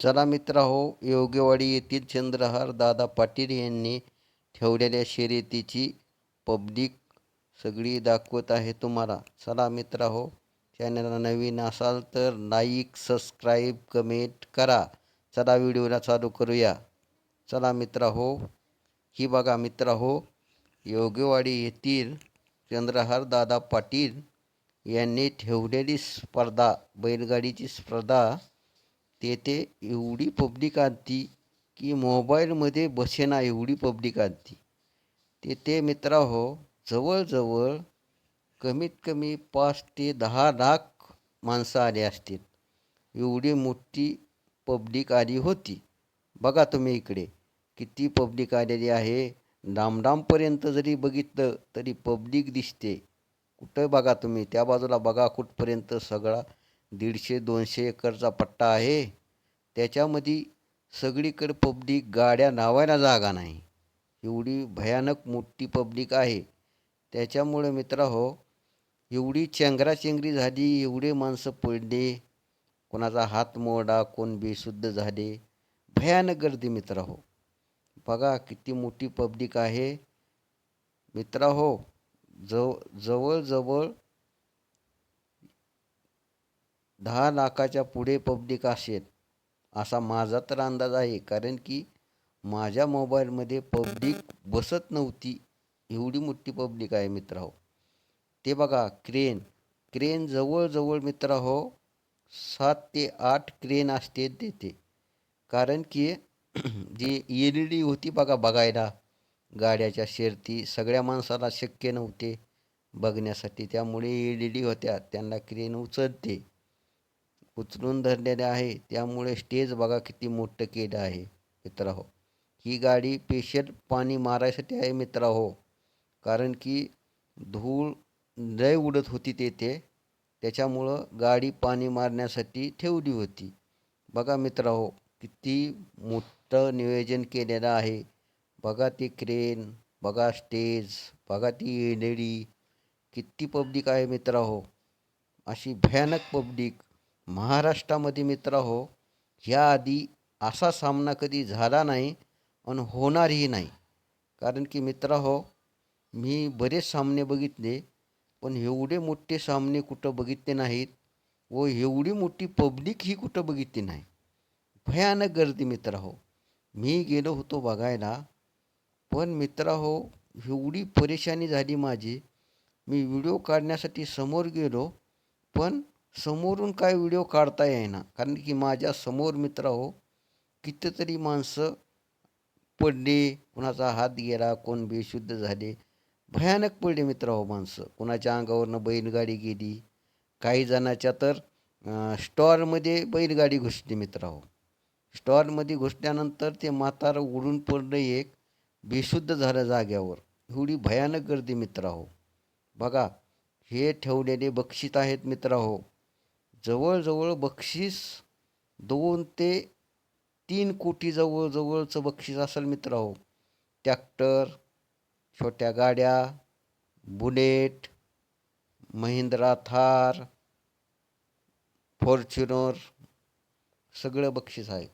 चला मित्रहो, योगेवाडी येथील चंद्रहार दादा पाटील यांनी ठेवलेल्या शर्यतीची पब्लिक सगळी दाखवत आहे तुम्हाला. चला मित्रहो, चॅनलला नवीन असाल तर लाईक, सबस्क्राईब, कमेंट करा. चला व्हिडिओला चालू करूया. चला मित्रहो, ही बघा मित्रहो, योगेवाडी येथील चंद्रहार दादा पाटील यांनी ठेवलेली स्पर्धा, बैलगाडीची स्पर्धा. तेथे एवढी पब्लिक आलती की मोबाईलमध्ये बसेना एवढी पब्लिक आलती. तेथे मित्रहो, जवळजवळ कमीत कमी 5 ते 10 लाख माणसं आली असतील. एवढी मोठी पब्लिक आली होती. बघा तुम्ही इकडे किती पब्लिक आलेली आहे. लांब जरी बघितलं तरी पब्लिक दिसते. कुठं बघा तुम्ही, त्या बाजूला बघा कुठपर्यंत सगळा 150-200 एकरचा पट्टा आहे. त्याच्यामध्ये सगळीकडे पब्लिक, गाड्या लावायला जागा नाही. एवढी भयानक मोठी पब्लिक आहे. त्याच्यामुळे मित्रहो, एवढी चेंगराचेंगरी झाली, एवढे माणसं पडले, कोणाचा हात मोडा, कोण बेशुद्ध झाले. भयानक गर्दी मित्रहो. बघा किती मोठी पब्लिक आहे मित्रहो. जवळजवळ 10 लाखाच्या पुढे पब्लिक असेल असा माझा तर अंदाज आहे. कारण की माझ्या मोबाईलमध्ये पब्लिक बसत नव्हती, एवढी मोठी पब्लिक आहे मित्रहो. ते बघा क्रेन जवळजवळ मित्रहो 7 ते 8 क्रेन असते तिथे. कारण की जी LED होती बघायला गाड्याच्या शर्यती, सगळ्या माणसाला शक्य नव्हते बघण्यासाठी. त्यामुळे LED होत्या, त्यांना क्रेन उचलून धरलेले आहे. त्यामुळे स्टेज बघा किती मोठं केलं आहे मित्रहो. ही गाडी स्पेशल पाणी मारायसाठी आहे मित्रहो. कारण की धूळ लय उडत होती तेथे, त्याच्यामुळं गाडी पाणी मारण्यासाठी ठेवली होती. बघा मित्रहो, किती मोठं नियोजन केलेलं आहे. बघा ती क्रेन, बघा स्टेज, बघा ती LED, किती पब्लिक आहे मित्रहो. अशी भयानक पब्लिक महाराष्ट्रामध्ये मित्रहो ह्याआधी असा सामना कधी झाला नाही आणि होणारही नाही. कारण की मित्रहो, मी बरेच सामने बघितले, पण एवढे मोठे सामने कुठं बघितले नाहीत व एवढी मोठी पब्लिक ही कुठं बघितली नाही. भयानक गर्दी मित्रहो. मी गेलो होतो बघायला, पण मित्रहो एवढी परेशानी झाली माझी. मी व्हिडिओ काढण्यासाठी समोर गेलो, पण समोरून काय व्हिडिओ काढता येईना. कारण की माझ्या समोर मित्रहो कितीतरी माणसं पडले, कुणाचा हात गेला, कोण बेशुद्ध झाले. भयानक पडले मित्रहो माणसं. कुणाच्या अंगावरनं बैलगाडी गेली, काही जणाच्या तर स्टॉलमध्ये बैलगाडी घुसली मित्रहो. स्टॉलमध्ये घुसल्यानंतर ते म्हातारं उडून पडलं, एक बेशुद्ध झालं जाग्यावर. एवढी भयानक गर्दी मित्रहो. बघा हे ठेवलेले बक्षीस आहेत मित्रहो. जवळजवळ बक्षीस 2 ते 3 कोटी जवळचं बक्षीस असेल मित्रहो. ट्रॅक्टर, छोट्या गाड्या, बुलेट, महिंद्रा थार, फॉर्च्युनर, सगळं बक्षीस आहे.